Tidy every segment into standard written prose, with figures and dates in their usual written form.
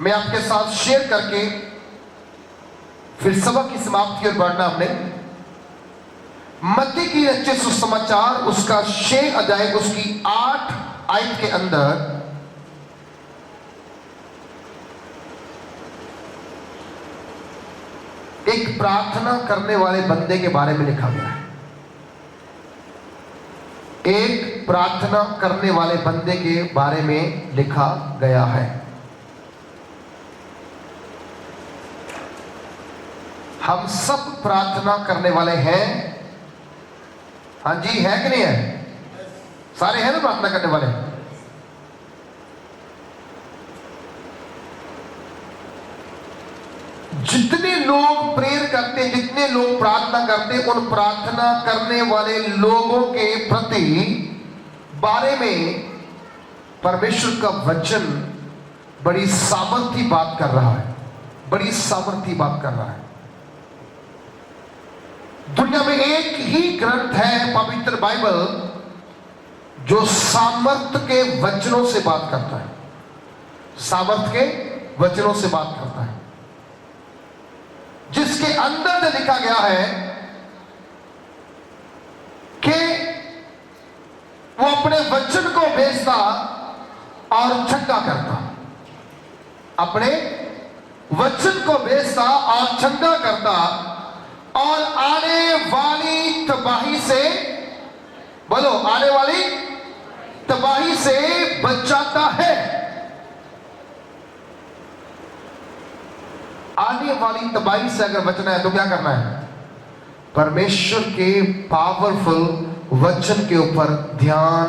मैं आपके साथ शेयर करके फिर सबक की समाप्ति की ओर बढ़ना। हमने मत्ती की रचित सुसमाचार उसका 6 अध्याय उसकी 8 आयत के अंदर एक प्रार्थना करने वाले बंदे के बारे में लिखा गया है। एक प्रार्थना करने वाले बंदे के बारे में लिखा गया है। हम सब प्रार्थना करने वाले हैं। हाँ जी, है कि नहीं है? सारे हैं ना प्रार्थना करने वाले? जितने लोग प्रेयर करते हैं, जितने लोग प्रार्थना करते हैं, उन प्रार्थना करने वाले लोगों के प्रति बारे में परमेश्वर का वचन बड़ी सामर्थी बात कर रहा है। बड़ी सामर्थी बात कर रहा है। दुनिया में एक ही ग्रंथ है, पवित्र बाइबल, जो सामर्थ के वचनों से बात करता है। सामर्थ के वचनों से बात करता है, जिसके अंदर जो लिखा गया है कि वो अपने वचन को भेजता और चंगा करता। अपने वचन को भेजता और चंगा करता और आने वाली तबाही से, बोलो, आने वाली तबाही से बचाता है। आने वाली तबाही से अगर बचना है तो क्या करना है? परमेश्वर के पावरफुल वचन के ऊपर ध्यान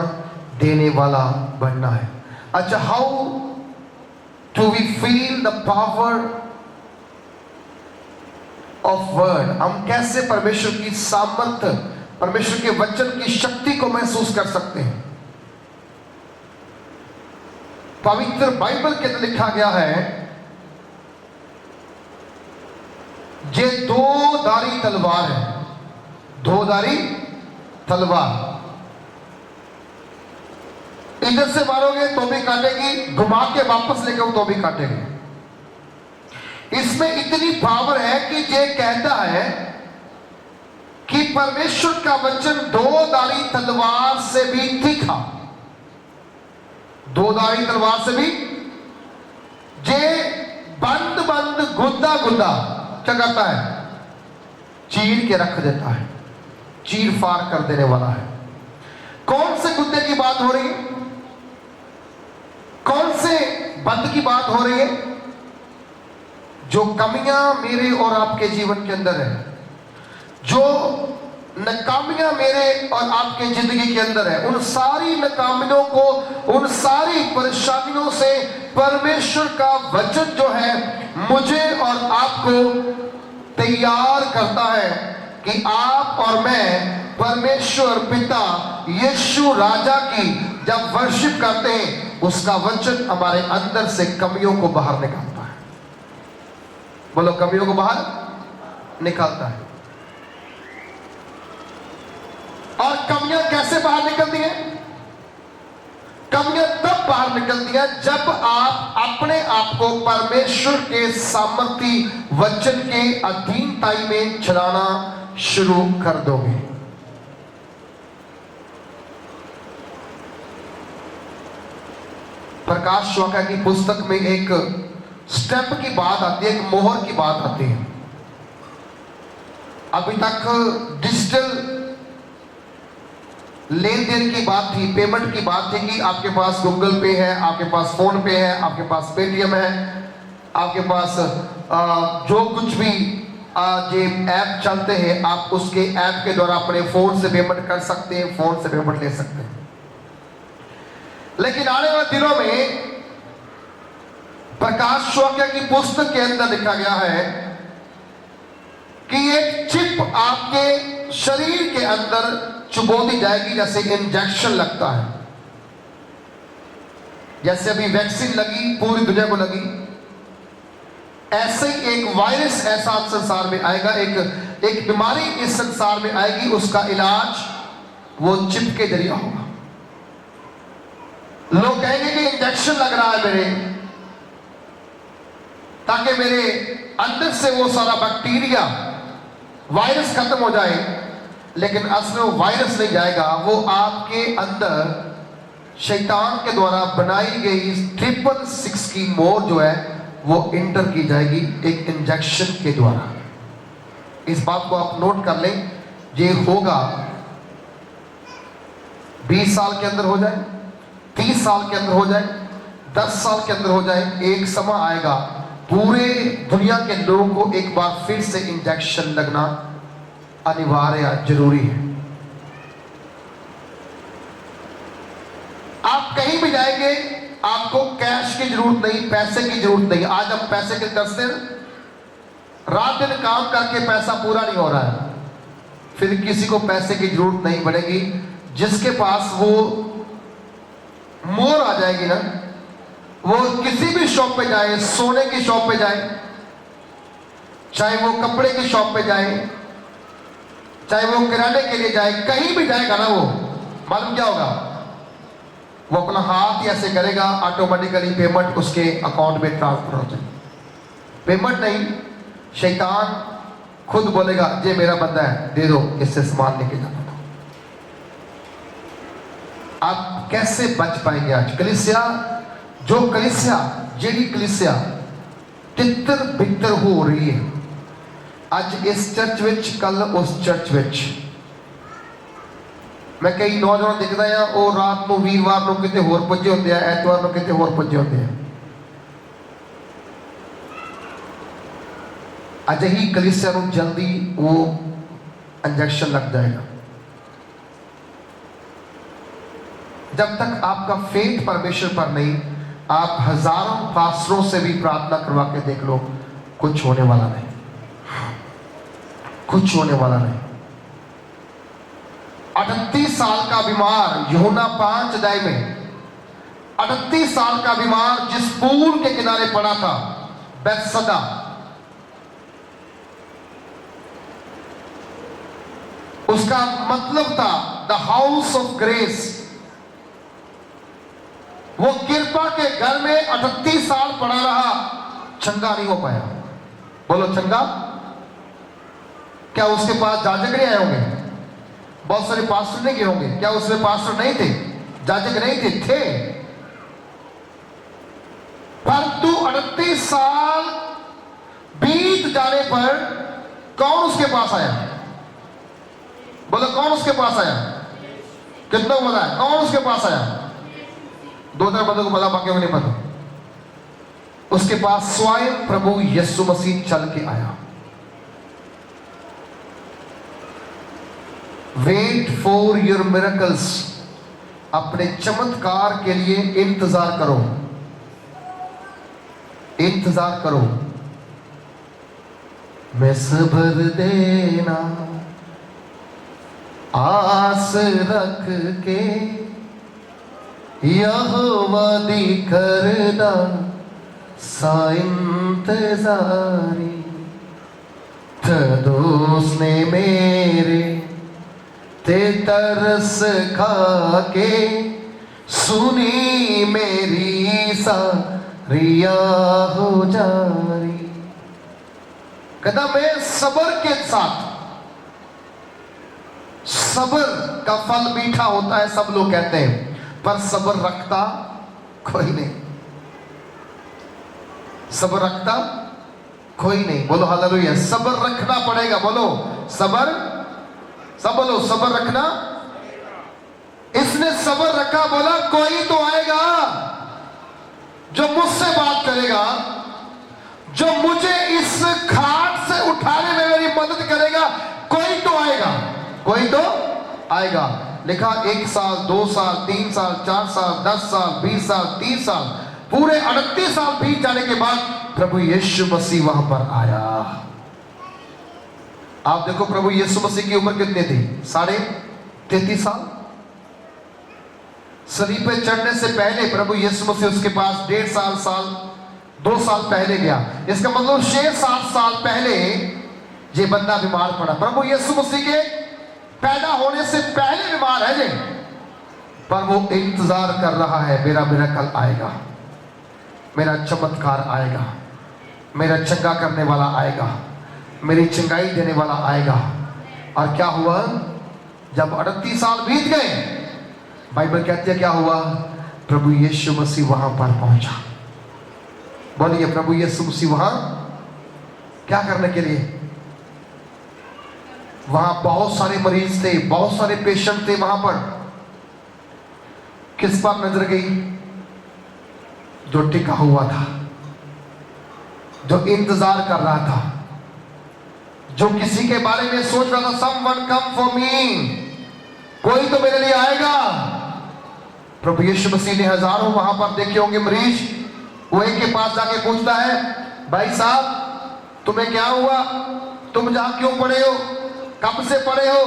देने वाला बनना है। अच्छा, how to we feel the power of word? हम कैसे परमेश्वर की सामर्थ्य, परमेश्वर के वचन की शक्ति को महसूस कर सकते हैं? पवित्र बाइबल के अंदर लिखा गया है, ये 2 धारी तलवार है। 2 धारी तलवार, इधर से मारोगे तो भी काटेगी, घुमा के वापस लेकर तो भी काटेगी। इसमें इतनी पावर है कि ये कहता है कि परमेश्वर का वचन 2 धारी तलवार से भी तीखा, 2 धारी तलवार से भी, जे बंद बंद गुद्दा गुद्दा क्या करता है? चीर के रख देता है, चीर फाड़ कर देने वाला है। कौन से गुद्दे की बात हो रही है? कौन से बंद की बात हो रही है? जो कमियां मेरे और आपके जीवन के अंदर है, जो नाकामियां मेरे और आपके जिंदगी के अंदर है, उन सारी नाकामियों को, उन सारी परेशानियों से परमेश्वर का वचन जो है मुझे और आपको तैयार करता है कि आप और मैं परमेश्वर पिता यीशु राजा की जब वर्शिप करते हैं, उसका वचन हमारे अंदर से कमियों को बाहर निकालता है। बोलो, कमियों को बाहर निकालता है। और कमियां कैसे बाहर निकलती हैं? कमियां तब बाहर निकलती हैं जब आप अपने आप को परमेश्वर के सामर्थी वचन के अधीनताई में चलाना शुरू कर दोगे। प्रकाश वाक्य की पुस्तक में एक स्टेप की बात आती है, एक मोहर की बात आती है। अभी तक डिजिटल लेन देन की बात थी, पेमेंट की बात थी कि आपके पास गूगल पे है, आपके पास फोन पे है, आपके पास पेटीएम है, आपके पास जो कुछ भी जो ऐप चलते हैं, आप उसके ऐप के द्वारा अपने फोन से पेमेंट कर सकते हैं, फोन से पेमेंट ले सकते हैं। लेकिन आने वाले दिनों में प्रकाश वाक्य की पुस्तक के अंदर लिखा गया है कि एक चिप आपके शरीर के अंदर चुबो दी जाएगी, जैसे इंजेक्शन लगता है। जैसे अभी वैक्सीन लगी, पूरी दुनिया को लगी, ऐसे ही एक वायरस ऐसा संसार में आएगा, एक बीमारी इस संसार में आएगी, उसका इलाज वो चिप के जरिए होगा। लोग कहेंगे कि इंजेक्शन लग रहा है मेरे, ताकि मेरे अंदर से वो सारा बैक्टीरिया वायरस खत्म हो जाए। लेकिन असल में वो वायरस नहीं जाएगा, वो आपके अंदर शैतान के द्वारा बनाई गई 666 की मोर जो है वो इंटर की जाएगी एक इंजेक्शन के द्वारा। इस बात को आप नोट कर लें, ये होगा 20 साल के अंदर हो जाए, 30 साल के अंदर हो जाए, 10 साल के अंदर हो जाए। एक समय आएगा पूरे दुनिया के लोगों को एक बार फिर से इंजेक्शन लगना अनिवार्य जरूरी है। आप कहीं भी जाएंगे आपको कैश की जरूरत नहीं, पैसे की जरूरत नहीं। आज हम पैसे के तरस से रात दिन काम करके पैसा पूरा नहीं हो रहा है, फिर किसी को पैसे की जरूरत नहीं पड़ेगी। जिसके पास वो मोर आ जाएगी ना, वो किसी भी शॉप पे जाए, सोने की शॉप पे जाए, चाहे वो कपड़े की शॉप पे जाए, चाहे वो किराने के लिए जाए, कहीं भी जाएगा ना, वो मालूम क्या होगा, वो अपना हाथ ही ऐसे करेगा, ऑटोमेटिकली पेमेंट उसके अकाउंट में ट्रांसफर हो जाए। पेमेंट नहीं, शैतान खुद बोलेगा ये मेरा बंदा है, दे दो, इससे सामान लेके जाना। आप कैसे बच पाएंगे? आज कलीसिया, जो कलीसिया जेडी कलीसिया तितर बितर हो रही है, आज इस चर्च विच, कल उस चर्च विच। मैं कई नौजवान दिखता है वो रात को वीरवार को कितने होर पुजे होते हैं, एतवार को कितने होर पुजे होते हैं। अजही कलीसिया को जल्दी वो इंजेक्शन लग जाएगा। जब तक आपका फेथ परमेश्वर पर नहीं, आप हजारों पास्टरों से भी प्रार्थना करवा के देख लो, कुछ होने वाला नहीं, कुछ होने वाला नहीं। 38 साल का बीमार, यूहन्ना 5 अध्याय में 38 साल का बीमार जिस पूल के किनारे पड़ा था, बेथसदा, उसका मतलब था द हाउस ऑफ ग्रेस। वो कृपा के घर में 38 साल पड़ा रहा, चंगा नहीं हो पाया। बोलो चंगा। क्या उसके पास जाजक नहीं आए होंगे? बहुत सारे पास्टर नहीं गए होंगे? क्या उसमें पास्टर नहीं थे, जाजक नहीं थे? थे। परंतु 38 साल बीत जाने पर कौन उसके पास आया? बोलो कौन उसके पास आया? कितना पता है कौन उसके पास आया? 2-4 बंदों को पता, बाकी को नहीं पता। उसके पास स्वयं प्रभु यीशु मसीह चल के आया। Wait for your miracles. अपने चमत्कार के लिए इंतजार करो, इंतजार करो। मैं सब्र देना आस रख के, यहोवा दी करदा सा इंतजारी। तदोस ने मेरे ते तरस खा के, सुनी मेरी सारिया हो जारी। कहता मैं सबर के साथ, सबर का फल मीठा होता है सब लोग कहते हैं, पर सबर रखता कोई नहीं, सबर रखता कोई नहीं। बोलो हालेलुया। सबर रखना पड़ेगा। बोलो सबर, सब बोलो सबर रखना। इसने सबर रखा, बोला कोई तो आएगा जो मुझसे बात करेगा, जो मुझे इस खाट से उठाने में मेरी मदद करेगा। कोई तो आएगा, कोई तो आएगा। लिखा 1 साल, 2 साल, 3 साल, 4 साल, 10 साल, 20 साल, 30 साल, पूरे 38 साल बीत जाने के बाद प्रभु यीशु मसीह वहां पर आया। आप देखो प्रभु यीशु मसीह की उम्र कितनी थी? 33.5 साल। सलीब पे चढ़ने से पहले प्रभु यीशु मसीह उसके पास 1.5 साल 2 साल पहले गया। इसका मतलब 6-7 साल पहले ये बंदा बीमार पड़ा। प्रभु यीशु मसीह के पैदा होने से पहले बीमार है जी, पर वो इंतजार कर रहा है, मेरा मिरेकल आएगा, मेरा चमत्कार आएगा, मेरा चंगा करने वाला आएगा, मेरी चंगाई देने वाला आएगा। और क्या हुआ? जब 38 साल बीत गए, बाइबल कहती है क्या हुआ? प्रभु यीशु मसीह वहां पर पहुंचा। बोलिए, प्रभु यीशु मसीह वहां क्या करने के लिए? वहां बहुत सारे मरीज थे, बहुत सारे पेशेंट थे। वहां पर किस पर नजर गई? जो टिका हुआ था, जो इंतजार कर रहा था, जो किसी के बारे में सोच रहा था, समवन कम फॉर मी, कोई तो मेरे लिए आएगा। प्रभु यीशु मसीह ने हजारों वहां पर देखे होंगे मरीज। वो एक के पास जाके पूछता है, भाई साहब तुम्हें क्या हुआ? तुम जहां क्यों पड़े हो? कब से पड़े हो?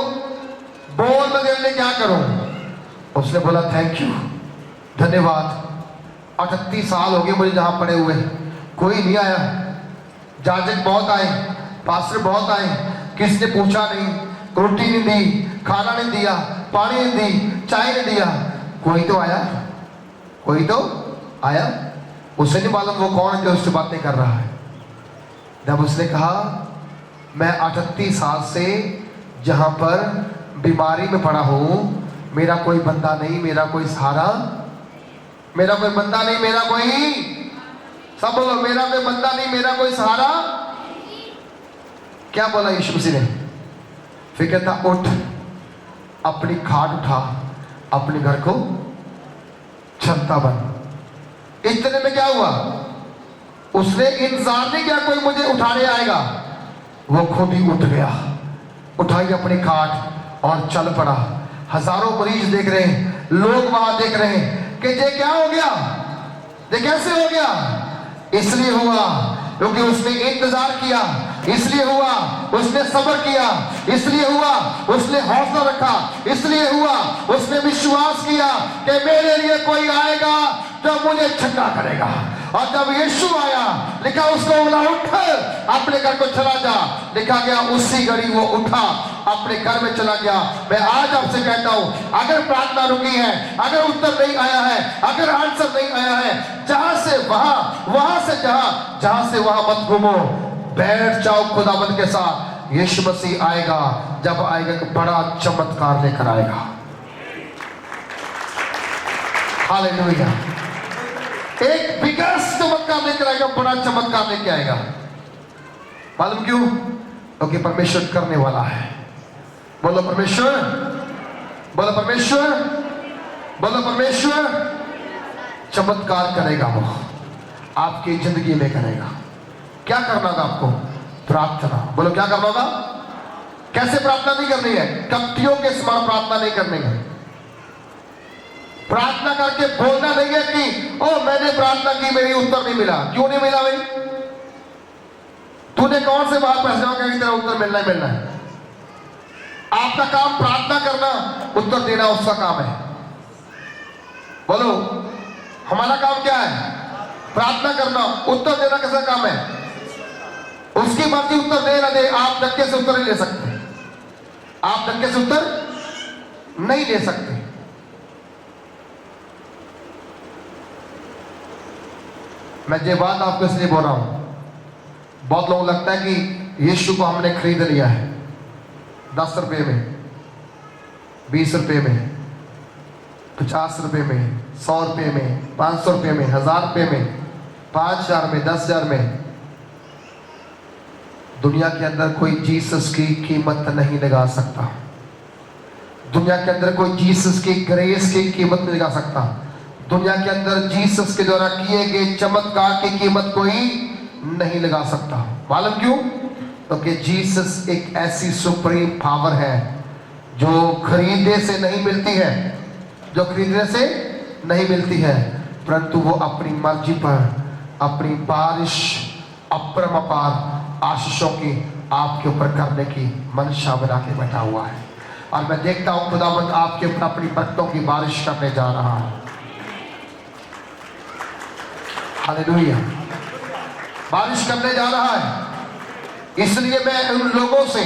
बोल, मैं तेरे लिए क्या करूं? उसने बोला, थैंक यू, धन्यवाद। 38 साल हो गए मुझे जहां पड़े हुए, कोई नहीं आया। जाजक बहुत आए, पास्टर बहुत आए, किसने पूछा नहीं, रोटी नहीं दी, खाना नहीं दिया, पानी नहीं दी, चाय नहीं दिया। कोई तो आया, कोई तो आया। उसे नहीं मालूम वो कौन है जो उससे बातें कर रहा है। जब उसने कहा, मैं 38 साल से जहां पर बीमारी में पड़ा हूं, मेरा कोई बंदा नहीं, मेरा कोई सहारा, मेरा कोई बंदा नहीं, मेरा कोई, सब बोलो, मेरा कोई बंदा नहीं, मेरा कोई सहारा। क्या बोला यीशु मसीह ने? फिर कहता, उठ, अपनी खाट उठा, अपने घर को चलता बन। इतने में क्या हुआ? उसने इंतजार नहीं किया कोई मुझे उठाने आएगा, वो खुद ही उठ गया, उठाई अपनी खाट और चल पड़ा। हजारों मरीज देख रहे हैं, लोग वहां देख रहे हैं कि ये क्या हो गया, ये कैसे हो गया? इसलिए हुआ क्योंकि उसने इंतजार किया, इसलिए हुआ उसने सब्र किया, इसलिए हुआ उसने हौसला रखा, इसलिए हुआ उसने विश्वास किया कि मेरे लिए कोई आएगा जो मुझे चंगा करेगा। और जब यीशु आया, लिखा उसको बोला, उठ, अपने घर को चला जा। लिखा गया उसी घड़ी वो उठा, अपने घर में चला गया। मैं आज आपसे कहता हूं, अगर प्रार्थना रुकी है, अगर उत्तर नहीं आया है, अगर आंसर नहीं आया है, जहां से वहां, वहां से जहां, जहां से वहां मत घूमो, बैठ जाओ खुदावंद के साथ। यीशु मसीह आएगा, जब आएगा तो बड़ा चमत्कार लेकर आएगा। हालेलुया। एक बिगेस्ट चमत्कार लेकर आएगा, बड़ा चमत्कार लेकर आएगा। मालूम क्यों? क्योंकि परमेश्वर करने वाला है। बोलो परमेश्वर, बोलो परमेश्वर, बोलो परमेश्वर चमत्कार करेगा। वो आपकी जिंदगी में करेगा। क्या करना होगा आपको? प्रार्थना। बोलो क्या करना होगा? कैसे प्रार्थना नहीं करनी है? कपटियों के समान प्रार्थना नहीं करनी है। प्रार्थना करके बोलना नहीं है कि ओ मैंने प्रार्थना की, मेरी उत्तर नहीं मिला। क्यों नहीं मिला भाई? तूने कौन से बात पैसे हो कि तेरा उत्तर मिलना ही मिलना है? आपका काम प्रार्थना करना, उत्तर देना उसका काम है। बोलो, हमारा काम क्या है? प्रार्थना करना, उत्तर देना किसका काम है? उसकी मर्जी उत्तर दे ना दे, आप धक्के से उत्तर नहीं ले सकते। आप धक्के से उत्तर नहीं ले सकते। मैं ये बात आपको इसलिए बोल रहा हूं, बहुत लोगों को लगता है कि यीशु को हमने खरीद लिया है 10 रुपए में, 20 रुपए में, 50 रुपए में, 100 रुपए में, 500 रुपए में, 1000 रुपए में, 5000 में, 10,000 में। दुनिया के अंदर कोई जीसस की कीमत नहीं लगा सकता। दुनिया के अंदर कोई जीसस की ग्रेस की कीमत नहीं लगा सकता। दुनिया के अंदर जीसस के द्वारा किए गए चमत्कार की कीमत कोई नहीं लगा सकता। मालूम क्यों? क्योंकि जीसस एक ऐसी सुप्रीम पावर है जो खरीदने से नहीं मिलती है, जो खरीदने से नहीं मिलती है, परंतु वो अपनी मर्जी पर अपनी बारिश अपरंपार आशीषों की आपके ऊपर करने की मंशा बना के बैठा हुआ है। और मैं देखता हूं खुदावंद आपके ऊपर अपनी बरकतों की बारिश करने जा रहा है। हालेलुया। बारिश करने जा रहा है। इसलिए मैं उन लोगों से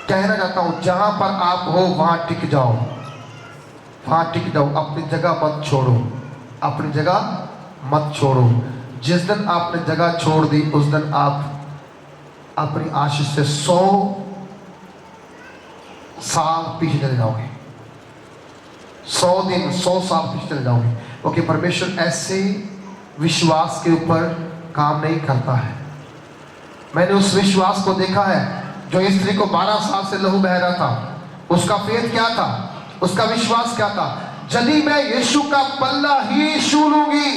कहना चाहता हूं, जहां पर आप हो वहां टिक जाओ, वहां टिक जाओ। अपनी जगह मत छोड़ो, अपनी जगह मत छोड़ो। जिस दिन आपने जगह छोड़ दी उस दिन आप अपनी आशीष से 100 साल पीछे चले जाओगे। 100 दिन 100 साल पीछे चले जाओगे, क्योंकि परमेश्वर ऐसे विश्वास के ऊपर काम नहीं करता है। मैंने उस विश्वास को देखा है जो स्त्री को 12 साल से लहू बह रहा था। उसका फेथ क्या था, उसका विश्वास क्या था? यदि मैं यीशु का पल्ला ही छू लूंगी,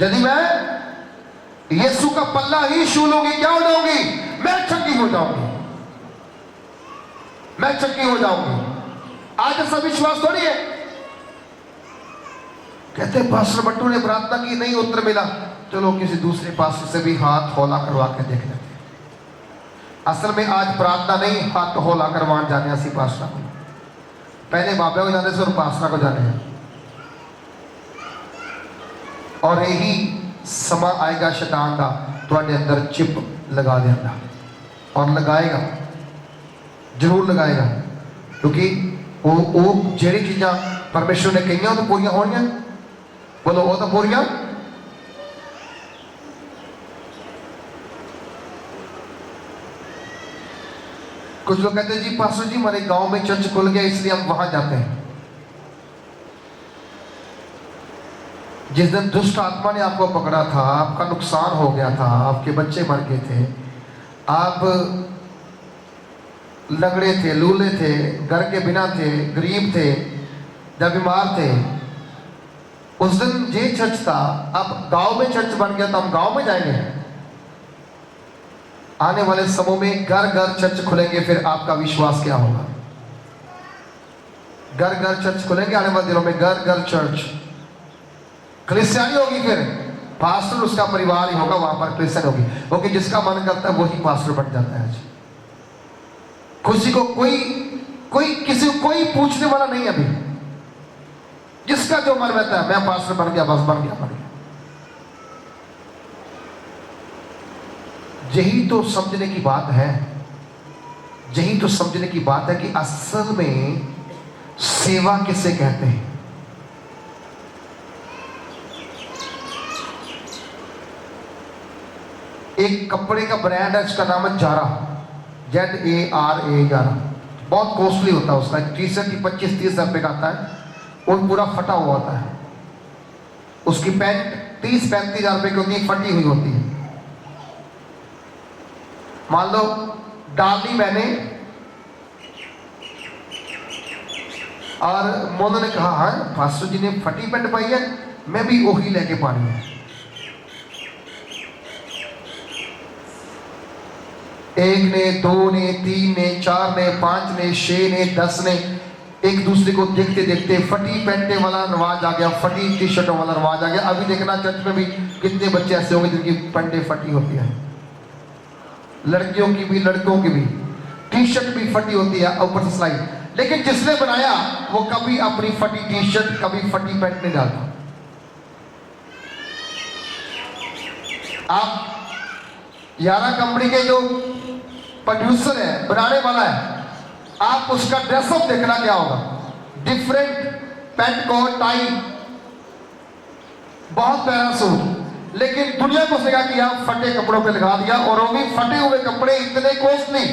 यदि मैं यीशु का पल्ला ही छू लूंगी, क्या हो जाऊंगी? मैं चंगी हो जाऊंगी, मैं चंगी हो जाऊंगी। आज ऐसा विश्वास थोड़ी है। कहते पास्टर बट्टू ने प्रार्थना की, नहीं उत्तर मिला, चलो किसी दूसरे पास्टर से भी हाथ हौला करवा के देख लेते। असल में आज प्रार्थना नहीं, हाथ हौला करवान जाने असी पास्टर को। पहले बाबे को जाने से और पास्टर को जाने हैं। और यही समा आएगा शैतान का तुम्हारे अंदर चिप लगा देना, और लगाएगा, जरूर लगाएगा, क्योंकि वो जेड़ी चीज़ा परमेश्वर ने कही तो पूरी हो रही। बोलो वो तो पूरी। कुछ लोग कहते हैं जी पास्टर जी हमारे गांव में चर्च खुल गया इसलिए हम वहां जाते हैं। जिस दिन दुष्ट आत्मा ने आपको पकड़ा था, आपका नुकसान हो गया था, आपके बच्चे मर गए थे, आप लंगड़े थे, लूले थे, घर के बिना थे, गरीब थे, जब बीमार थे, उस दिन ये चर्च था। अब गांव में चर्च बन गया तो हम गांव में जाएंगे। आने वाले समय में घर घर चर्च खुलेंगे, फिर आपका विश्वास क्या होगा? घर घर चर्च खुलेंगे आने वाले दिनों में, घर घर चर्च क्रिश्चियानी होगी, फिर पास्टर उसका परिवार ही होगा, वहां पर क्रिश्चियन होगी, क्योंकि जिसका मन करता है वही पास्टर बन जाता है। खुशी को कोई किसी को कोई पूछने वाला नहीं अभी। जिसका जो मन रहता है, मैं पास्टर बन गया, बस बन गया। यही तो समझने की बात है, यही तो समझने की बात है कि असल में सेवा किसे कहते हैं। एक कपड़े का ब्रांड है, उसका नाम है जारा, ZARA, जारा। बहुत कॉस्टली होता है उसका। टी शर्ट की 25-30 रुपए का आता है, और पूरा फटा हुआ होता है। उसकी पैंट 30-35 हजार रुपए की होती है, फटी हुई होती है। मान लो डाल दी मैंने, और मोनो ने कहा हाँ पास्टर जी ने फटी पैंट पाई है, मैं भी वही लेके पानी है। एक ने, 2 ने, 3 ने, 4 ने, 5 ने, 6 ने, 10 ने एक दूसरे को देखते देखते फटी पैंटे वाला रिवाज आ गया, फटी टी शर्टों वाला रिवाज आ गया। अभी देखना चर्च में भी कितने बच्चे ऐसे होंगे जिनकी पैंटे फटी होती है, लड़कियों की भी लड़कों की भी। टी शर्ट भी फटी होती है ऊपर से सिलाई, लेकिन जिसने बनाया वो कभी अपनी फटी टी शर्ट, कभी फटी पैंट नहीं डालता। आप यारा कंपनी के जो प्रोड्यूसर है, बनाने वाला है, आप उसका ड्रेसअप देखना क्या होगा। डिफरेंट पैंट कोट टाई, बहुत प्यारा सूट, लेकिन दुनिया को उसने कहा कि आप फटे कपड़ों पे लगा दिया, और वो भी फटे हुए कपड़े इतने कॉस्टली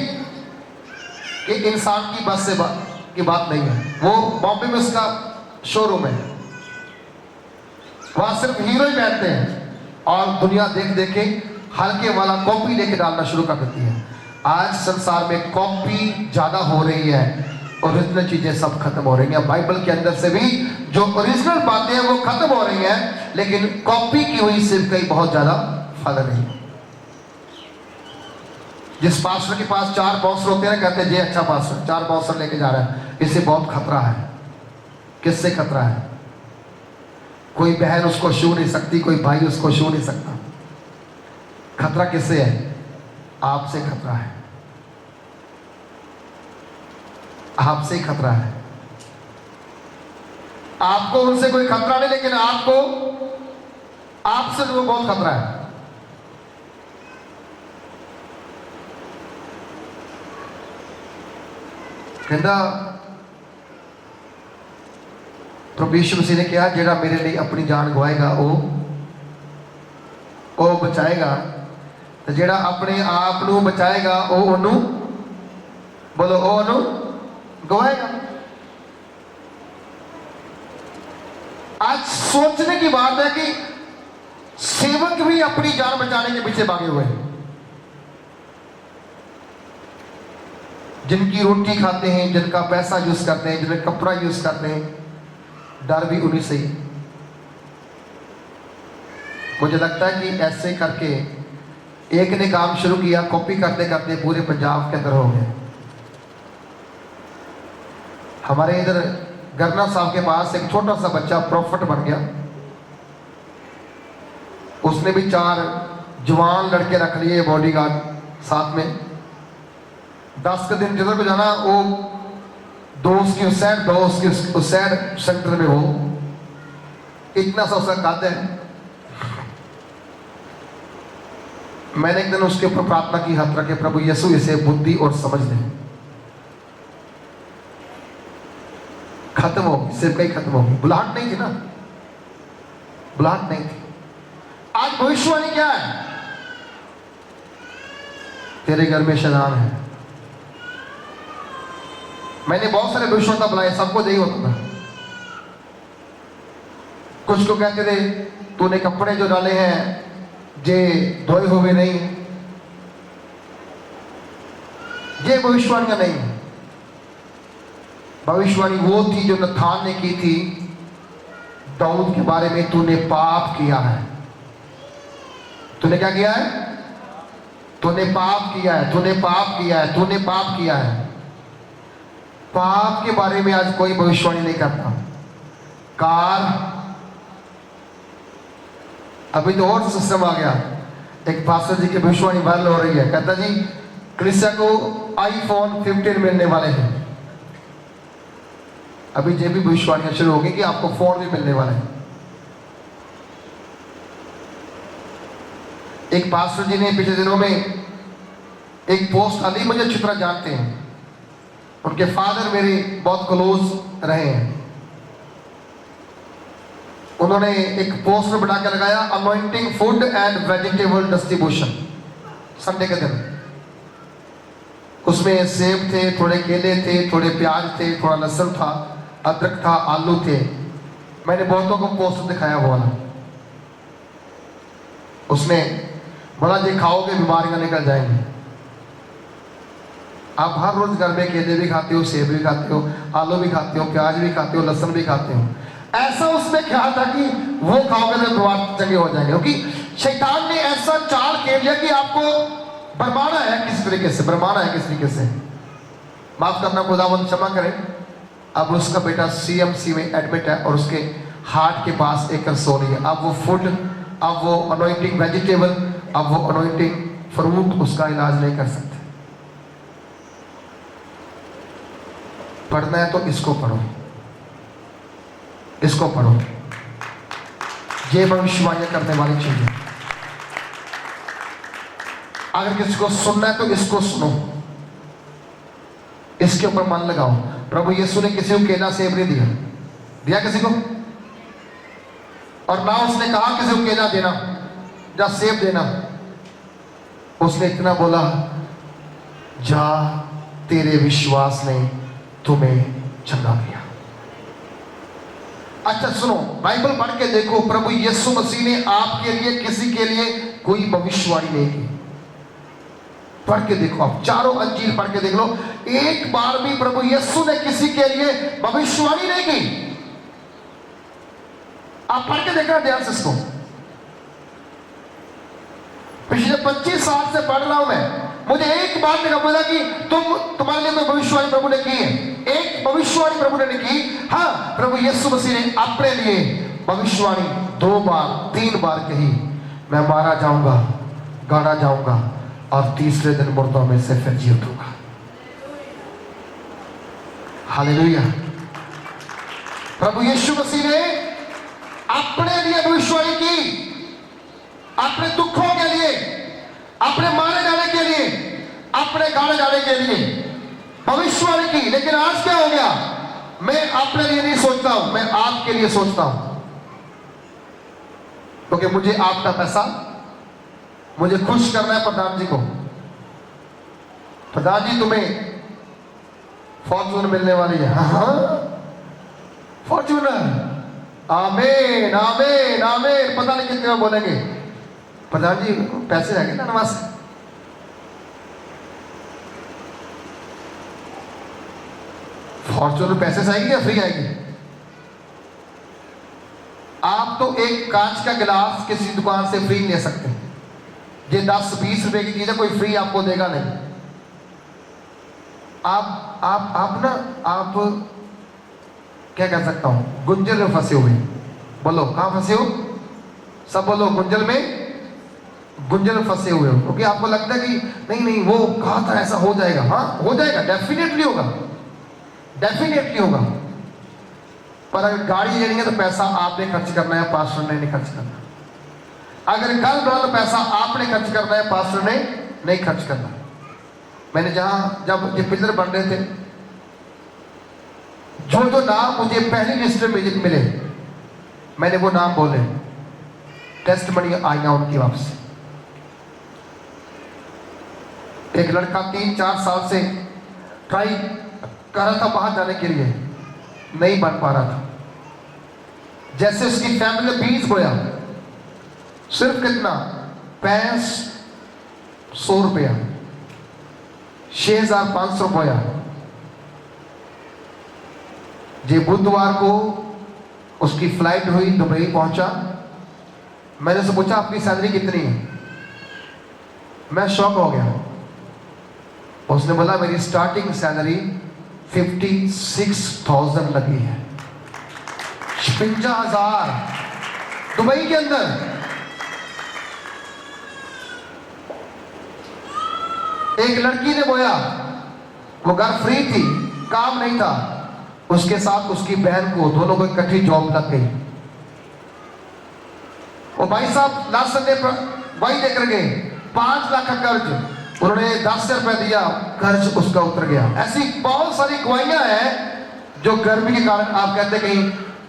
कि इंसान की बस से की बात नहीं है। वो बॉम्बे में उसका शोरूम है, वहां सिर्फ हीरो ही पहनते हैं, और दुनिया देख देख के हल्के वाला कॉपी लेके डालना शुरू कर देती है। आज संसार में कॉपी ज्यादा हो रही है, ओरिजिनल चीजें सब खत्म हो रही हैं। बाइबल के अंदर से भी जो ओरिजिनल बातें हैं वो खत्म हो रही हैं, लेकिन कॉपी की हुई सिर्फ कहीं बहुत ज्यादा फायदा नहीं। जिस पास्टर के पास 4 बाउंसर होते हैं, कहते हैं ये अच्छा पास्टर 4 बाउंसर लेके जा रहा है, इससे बहुत खतरा है। किससे खतरा है? कोई बहन उसको छू नहीं सकती, कोई भाई उसको छू नहीं सकता। खतरा किससे है? आपसे खतरा है, आपसे ही खतरा है। आपको उनसे कोई खतरा नहीं, लेकिन आपको आपसे जो बहुत खतरा है। कहता प्रभु यीशु मसीह ने कहा जेड़ा मेरे लिए अपनी जान गवाएगा वो ਬਚਾਏਗਾ ਤੇ ਜਿਹੜਾ ਆਪਣੇ ਆਪ ਨੂੰ ਬਚਾਏਗਾ ਉਹ ਉਹਨੂੰ बोलो ओ नो गवाएगा। आज सोचने की बात है कि सेवक भी अपनी जान बचाने के पीछे भागे हुए हैं। जिनकी रोटी खाते हैं, जिनका पैसा यूज करते हैं, जिनका कपड़ा यूज करते हैं, डर भी उन्हीं से ही। मुझे लगता है कि ऐसे करके एक ने काम शुरू किया, कॉपी करते करते पूरे पंजाब के अंदर हो गए। हमारे इधर गरना साहब के पास एक छोटा सा बच्चा प्रॉफिट बन गया। उसने भी 4 जवान लड़के रख लिए बॉडीगार्ड साथ में। 10 के दिन जिधर को जाना वो दोस्त की उस साइड, दोस्त की उस साइड सेंटर में हो, इतना सा उसका कद है। मैंने एक दिन उसके ऊपर प्रार्थना की, हाथ रखे, प्रभु यीशु इसे बुद्धि और समझ दे। खत्म होगी, सिर्फ कहीं खत्म होगी। बुलाहट नहीं थी ना, बुलाहट नहीं थी। आज भविष्यवाणी क्या है? तेरे घर में शैतान है। मैंने बहुत सारे भविष्यवक्ता बुलाए, सबको यही होता था। कुछ को कहते थे तूने कपड़े जो डाले हैं जे धोए हुए नहीं, ये भविष्यवाणियां नहीं है। भविष्यवाणी वो थी जो नथान ने की थी, दाऊद के बारे में, तूने पाप किया है। तूने क्या किया है? तूने पाप किया है, तूने पाप किया है, तूने पाप किया है। पाप के बारे में आज कोई भविष्यवाणी नहीं करता। कार, अभी तो और सिस्टम आ गया। एक पास्टर जी की भविष्यवाणी वायरल हो रही है, कहता जी क्रिस्टिया को iPhone 15 मिलने वाले हैं। अभी ये भी भविष्यवाणियां शुरू होगी कि आपको फोन भी मिलने वाला है। एक पास्टर जी ने पिछले दिनों में एक पोस्ट डाली, मुझे अच्छी तरह जानते हैं, उनके फादर मेरे बहुत क्लोज रहे हैं। उन्होंने एक पोस्टर बना के लगाया, anointing food and vegetable distribution, Sunday के दिन। उसमें सेब थे, थोड़े केले थे, थोड़े प्याज थे, थोड़ा लहसुन था, अदरक था, आलू थे। मैंने बहुतों को पोस्टर दिखाया हुआ ना। उसने बोला जी खाओगे बीमारियां निकल जाएंगी। आप हर रोज घर में केले भी खाते हो, सेब भी खाते हो, आलू भी खाते हो, प्याज भी खाते हो, लहसुन भी खाते हो। ऐसा उसमें ख्याल था कि वो खाओगे तो बीमार चंगे हो जाएंगे, क्योंकि शैतान ने ऐसा चाल खेल लिया कि आपको बरमाना है किस तरीके से, बरमाना है किस तरीके से। माफ करना, खुदावंद क्षमा करें। अब उसका बेटा CMC में एडमिट है और उसके हार्ट के पास एक रसोली है। अब वो फूड, अब वो अनॉइंटिंग वेजिटेबल, अब वो अनॉइंटिंग फ्रूट उसका इलाज नहीं कर सकते। पढ़ना है तो इसको पढ़ो, इसको पढ़ो। ये भविष्यवाणी करने वाली चीज है। अगर किसी को सुनना है तो इसको सुनो, इसके ऊपर मन लगाओ। प्रभु यीशु ने किसी को केला सेब नहीं दिया, दिया किसी को? और ना उसने कहा किसी को केला देना या सेब देना। उसने इतना बोला, जा तेरे विश्वास ने तुम्हें चंगा किया। अच्छा सुनो, बाइबल पढ़ के देखो, प्रभु यीशु मसीह ने आपके लिए, किसी के लिए कोई भविष्यवाणी नहीं की। पढ़ के देखो, आप चारों अंजील पढ़ के देख लो, एक बार भी प्रभु यीशु ने किसी के लिए भविष्यवाणी नहीं की। आप पढ़ के देखना ध्यान से इसको। पिछले 25 साल से पढ़ रहा हूं मैं, मुझे एक बार नहीं बोला कि तुम्हारे लिए कोई भविष्यवाणी प्रभु ने की है। एक भविष्यवाणी प्रभु ने नहीं की। हाँ, प्रभु यीशु मसीह ने अपने लिए भविष्यवाणी 2 बार 3 बार कही, मैं मारा जाऊंगा, गाड़ा जाऊंगा और तीसरे दिन मुर्दों में से फिर जी उठूंगा। हालेलुया। प्रभु यीशु मसीह ने अपने लिए भविष्यवाणी की, अपने दुखों के लिए, अपने मारे जाने के लिए, अपने गाड़े जाने के लिए भविष्यवाणी की। लेकिन आज क्या हो गया? मैं अपने लिए नहीं सोचता हूं, मैं आपके लिए सोचता हूं, क्योंकि मुझे आपका पैसा मुझे खुश करना है प्रधान जी को। प्रधान जी तुम्हें फॉर्चून मिलने वाली है। हाँ, फॉर्चूनर, आमीन आमीन आमीन। पता नहीं कितने में बोलेंगे। प्रधान जी पैसे आएंगे ना नमाज से। फॉर्चूनर पैसे से आएगी या फ्री आएगी? आप तो एक कांच का गिलास किसी दुकान से फ्री ले सकते हैं। ये 10-20 रुपए की चीज है, कोई फ्री आपको देगा नहीं। आप ना, आप क्या कह सकता हूं, गुंजल में फंसे हुए। बोलो कहां फंसे हो? सब बोलो, गुंजल में, गुंजल में फंसे हुए हो। क्योंकि आपको लगता है कि नहीं नहीं वो कहा था ऐसा हो जाएगा। हाँ हो जाएगा, डेफिनेटली होगा, डेफिनेटली होगा। पर अगर गाड़ी लेनी है तो पैसा आपने खर्च करना है, पास्टर ने नहीं खर्च करना। अगर घर बनाना तो पैसा आपने खर्च करना है, पास्टर ने नहीं खर्च करना। मैंने जब ये पिलर बन रहे थे, जो नाम मुझे पहली लिस्ट में मिले, मैंने वो नाम बोले, टेस्ट मनी आईना उनकी वापस। एक लड़का 3-4 साल से ट्राई कर रहा था बाहर जाने के लिए, नहीं बन पा रहा था। जैसे उसकी फैमिली ने बीज बोया, सिर्फ कितना, 500 रुपया, 6,500 बोया। जे बुधवार को उसकी फ्लाइट हुई, दुबई पहुंचा। मैंने उससे पूछा आपकी सैलरी कितनी है? मैं शॉक हो गया। उसने बोला मेरी स्टार्टिंग सैलरी 56,000 लगी है। 56,000 दुबई के अंदर। एक लड़की ने बोया, वो घर फ्री थी, काम नहीं था, उसके साथ उसकी बहन को, दोनों को इकट्ठी जॉब लग गई। वो भाई साहब लास्ट संडे पर वही लेकर गए, 5 लाख का कर्ज, उन्होंने 10,000 रुपया दिया, कर्ज उसका उतर गया। ऐसी बहुत सारी गवाहियां हैं जो गर्मी के कारण आप कहते कहीं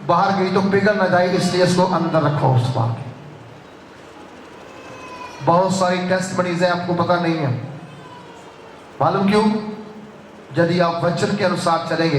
बाहर गई तो पिघल ना जाए, इसलिए इसको अंदर रखो। उस बात की बहुत सारी टेस्ट मनीज है, आपको पता नहीं है। मालूम क्यों? यदि आप वचन के अनुसार चलेंगे